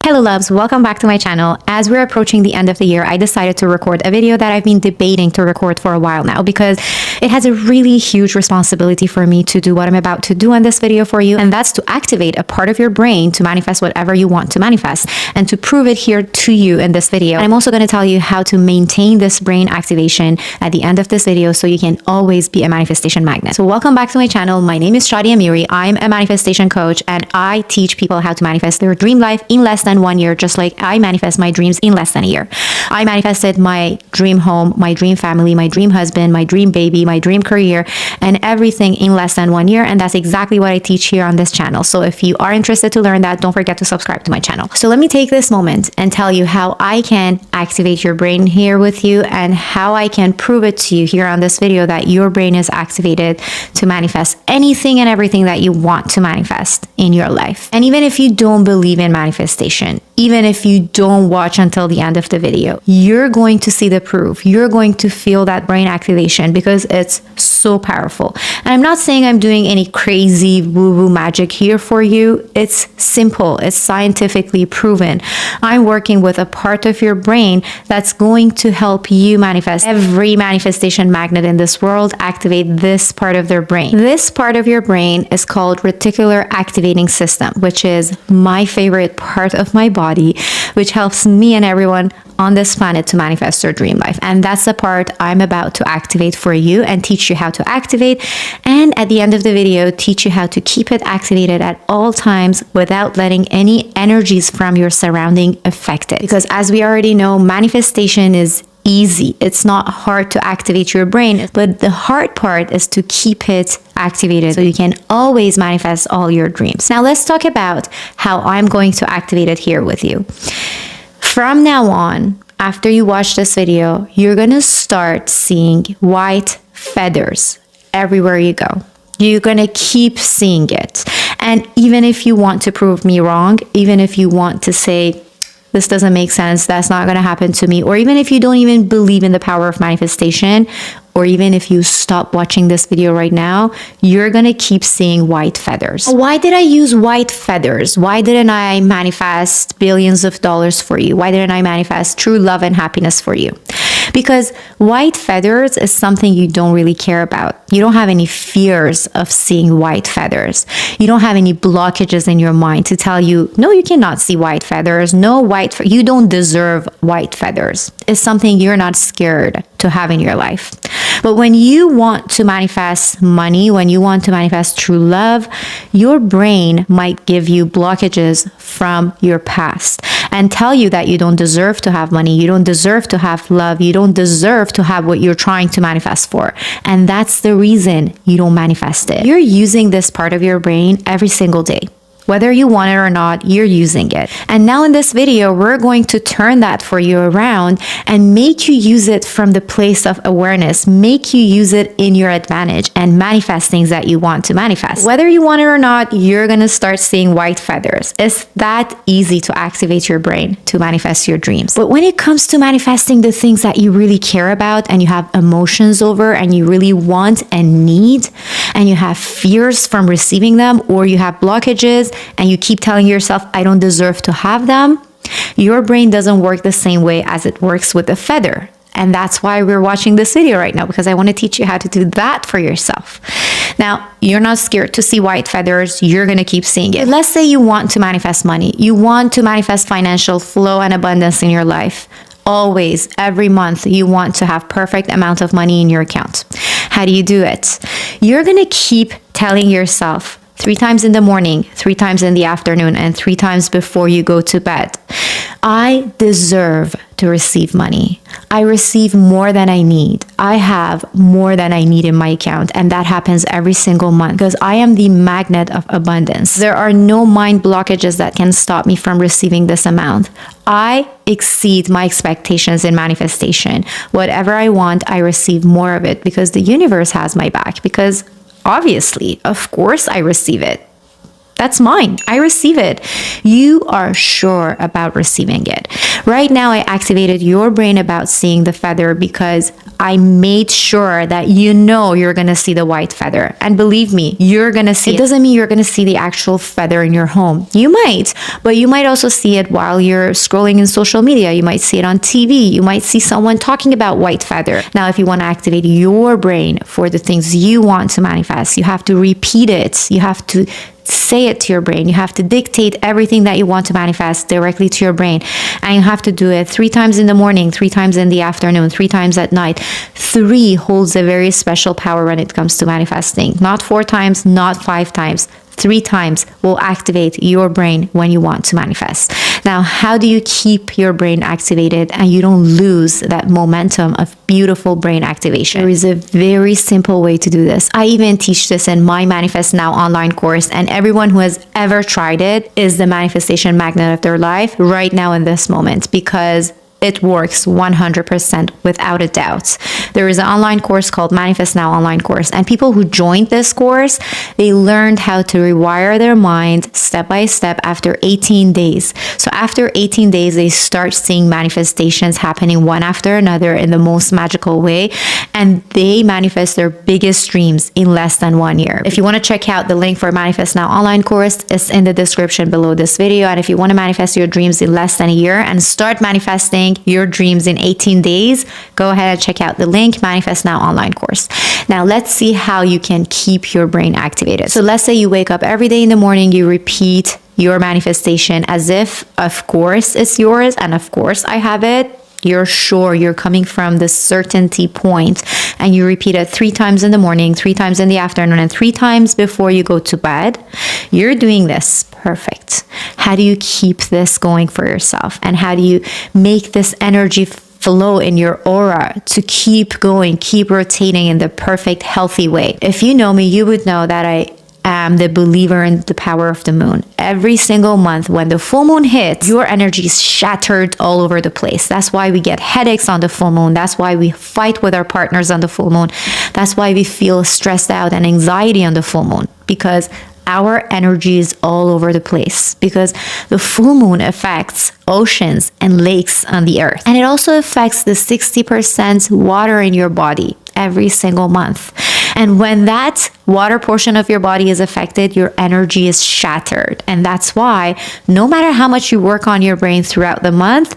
Hello loves, welcome back to my channel. As we're approaching the end of the year, I decided to record a video that I've been debating to record for a while now because it has a really huge responsibility for me to do what I'm about to do in this video for you, and that's to activate a part of your brain to manifest whatever you want to manifest and to prove it here to you in this video. And I'm also going to tell you how to maintain this brain activation at the end of this video so you can always be a manifestation magnet. So welcome back to my channel. My name is Shadi Amiri. I'm a manifestation coach and I teach people how to manifest their dream life in less than 1 year, just like I manifest my dreams in less than a year. I manifested my dream home, my dream family, my dream husband, my dream baby, my dream career, and everything in less than 1 year. And that's exactly what I teach here on this channel. So if you are interested to learn that, don't forget to subscribe to my channel. So let me take this moment and tell you how I can activate your brain here with you and how I can prove it to you here on this video that your brain is activated to manifest anything and everything that you want to manifest in your life. And even if you don't believe in manifestation, even if you don't watch until the end of the video, you're going to see the proof. You're going to feel that brain activation because it's so powerful. And I'm not saying I'm doing any crazy woo-woo magic here for you. It's simple. It's scientifically proven. I'm working with a part of your brain that's going to help you manifest. Every manifestation magnet in this world activate this part of their brain. This part of your brain is called reticular activating system, which is my favorite part of my body, which helps me and everyone on this planet to manifest their dream life. And that's the part I'm about to activate for you and teach you how to activate. And at the end of the video, teach you how to keep it activated at all times without letting any energies from your surrounding affect it. Because as we already know, manifestation is easy. It's not hard to activate your brain, but the hard part is to keep it activated so you can always manifest all your dreams. Now let's talk about how I'm going to activate it here with you. From now on, after you watch this video, you're going to start seeing white feathers everywhere you go. You're going to keep seeing it. And even if you want to prove me wrong, even if you want to say, this doesn't make sense, that's not going to happen to me, or even if you don't even believe in the power of manifestation, or even if you stop watching this video right now, you're going to keep seeing white feathers. Why did I use white feathers? Why didn't I manifest billions of dollars for you? Why didn't I manifest true love and happiness for you? Because white feathers is something you don't really care about. You don't have any fears of seeing white feathers. You don't have any blockages in your mind to tell you, no, you cannot see white feathers. No, you don't deserve white feathers. It's something you're not scared to have in your life. But when you want to manifest money, when you want to manifest true love, your brain might give you blockages from your past and tell you that you don't deserve to have money, you don't deserve to have love, you don't deserve to have what you're trying to manifest for. And that's the reason you don't manifest it. You're using this part of your brain every single day. Whether you want it or not, you're using it. And now in this video, we're going to turn that for you around and make you use it from the place of awareness, make you use it in your advantage and manifest things that you want to manifest. Whether you want it or not, you're going to start seeing white feathers. It's that easy to activate your brain to manifest your dreams. But when it comes to manifesting the things that you really care about and you have emotions over and you really want and need, and you have fears from receiving them, or you have blockages, and you keep telling yourself, I don't deserve to have them, your brain doesn't work the same way as it works with a feather. And that's why we're watching this video right now, because I want to teach you how to do that for yourself. Now, you're not scared to see white feathers. You're going to keep seeing it. Let's say you want to manifest money. You want to manifest financial flow and abundance in your life. Always, every month, you want to have perfect amount of money in your account. How do you do it? You're going to keep telling yourself 3 times in the morning, 3 times in the afternoon, and 3 times before you go to bed, I deserve to receive money. I receive more than I need. I have more than I need in my account. And that happens every single month because I am the magnet of abundance. There are no mind blockages that can stop me from receiving this amount. I exceed my expectations in manifestation. Whatever I want, I receive more of it because the universe has my back. Because obviously, of course, I receive it. That's mine. I receive it. You are sure about receiving it. Right now, I activated your brain about seeing the feather because I made sure that you know you're going to see the white feather. And believe me, you're going to see it. It doesn't mean you're going to see the actual feather in your home. You might, but you might also see it while you're scrolling in social media. You might see it on TV. You might see someone talking about white feather. Now, if you want to activate your brain for the things you want to manifest, you have to repeat it. You have to say it to your brain. You have to dictate everything that you want to manifest directly to your brain. And you have to do it 3 times in the morning, 3 times in the afternoon, 3 times at night. 3 holds a very special power when it comes to manifesting. Not 4 times, not 5 times. 3 times will activate your brain when you want to manifest. Now, how do you keep your brain activated and you don't lose that momentum of beautiful brain activation? There is a very simple way to do this. I even teach this in my Manifest Now online course, and everyone who has ever tried it is the manifestation magnet of their life right now in this moment, because it works 100% without a doubt. There is an online course called Manifest Now online course, and people who joined this course, they learned how to rewire their mind step by step after 18 days. So after 18 days, they start seeing manifestations happening one after another in the most magical way, and they manifest their biggest dreams in less than 1 year. If you want to check out the link for Manifest Now online course, it's in the description below this video. And if you want to manifest your dreams in less than a year and start manifesting your dreams in 18 days, go ahead and check out the link, Manifest Now online course. Now, let's see how you can keep your brain activated. So let's say you wake up every day in the morning, you repeat your manifestation as if, of course, it's yours, and of course, I have it. You're sure, you're coming from the certainty point, and you repeat it 3 times in the morning, 3 times in the afternoon, and 3 times before you go to bed. You're doing this perfect. How do you keep this going for yourself? And how do you make this energy flow in your aura to keep going, keep rotating in the perfect, healthy way? If you know me, you would know that I am the believer in the power of the moon. Every single month when the full moon hits, your energy is shattered all over the place. That's why we get headaches on the full moon. That's why we fight with our partners on the full moon. That's why we feel stressed out and anxiety on the full moon, because our energy is all over the place, because the full moon affects oceans and lakes on the earth. And it also affects the 60% water in your body every single month. And when that water portion of your body is affected, your energy is shattered. And that's why no matter how much you work on your brain throughout the month,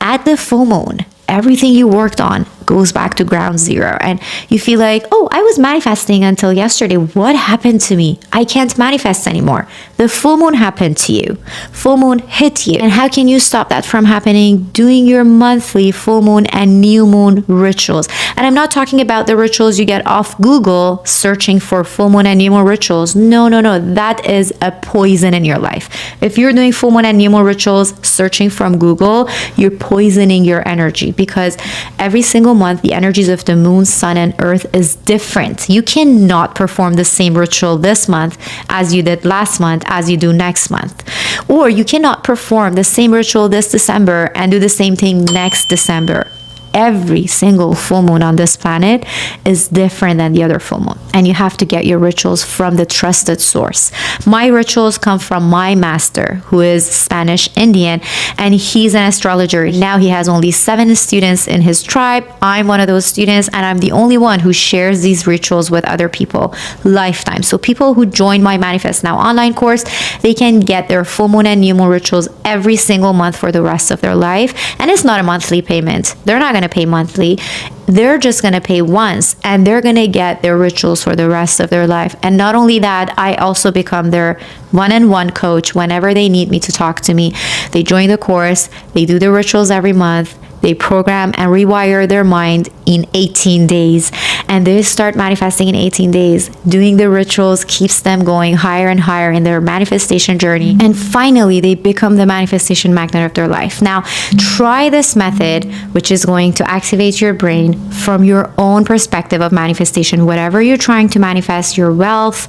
at the full moon, everything you worked on goes back to ground zero, and you feel like, oh, I was manifesting until yesterday. What happened to me? I can't manifest anymore. The full moon happened to you. Full moon hit you. And how can you stop that from happening? Doing your monthly full moon and new moon rituals. And I'm not talking about the rituals you get off Google searching for full moon and new moon rituals. No. That is a poison in your life. If you're doing full moon and new moon rituals searching from Google, you're poisoning your energy, because every single month, the energies of the moon, sun, and earth is different. You cannot perform the same ritual this month as you did last month, as you do next month. Or you cannot perform the same ritual this December and do the same thing next December. Every single full moon on this planet is different than the other full moon. And you have to get your rituals from the trusted source. My rituals come from my master, who is Spanish Indian, and he's an astrologer. Now he has only 7 students in his tribe. I'm one of those students, and I'm the only one who shares these rituals with other people lifetime. So people who join my Manifest Now online course, they can get their full moon and new moon rituals every single month for the rest of their life. And it's not a monthly payment. They're not going to pay monthly. They're just going to pay once, and they're going to get their rituals for the rest of their life. And not only that, I also become their one-on-one coach whenever they need me to talk to me. They join the course, they do the rituals every month, they program and rewire their mind in 18 days, and they start manifesting in 18 days. Doing the rituals keeps them going higher and higher in their manifestation journey, and finally they become the manifestation magnet of their life. Now, try this method, which is going to activate your brain from your own perspective of manifestation. Whatever you're trying to manifest, your wealth,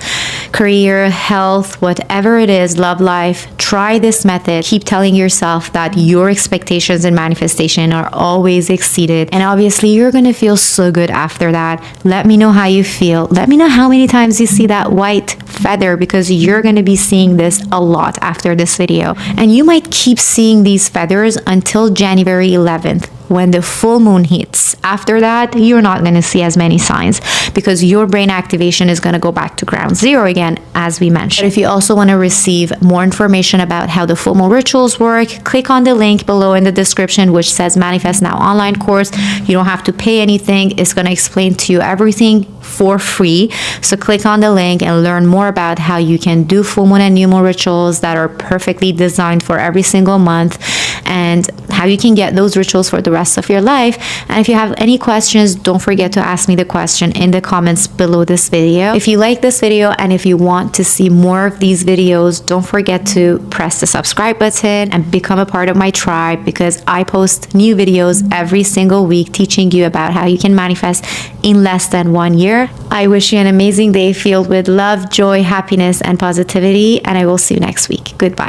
career, health, whatever it is, love life, try this method. Keep telling yourself that your expectations and manifestation are always exceeded. And obviously, you're going to feel so good after that. Let me know how you feel. Let me know how many times you see that white feather, because you're going to be seeing this a lot after this video. And you might keep seeing these feathers until January 11th, when the full moon hits. After that, you're not going to see as many signs because your brain activation is going to go back to ground zero again, as we mentioned. But if you also want to receive more information about how the full moon rituals work, click on the link below in the description, which says Manifest Now online course. You don't have to pay anything. It's going to explain to you everything for free. So click on the link and learn more about how you can do full moon and new moon rituals that are perfectly designed for every single month, and how you can get those rituals for the rest of your life. And if you have any questions, don't forget to ask me the question in the comments below this video. If you like this video and if you want to see more of these videos, don't forget to press the subscribe button and become a part of my tribe, because I post new videos every single week teaching you about how you can manifest in less than 1 year. I wish you an amazing day filled with love, joy, happiness, and positivity, and I will see you next week. Goodbye.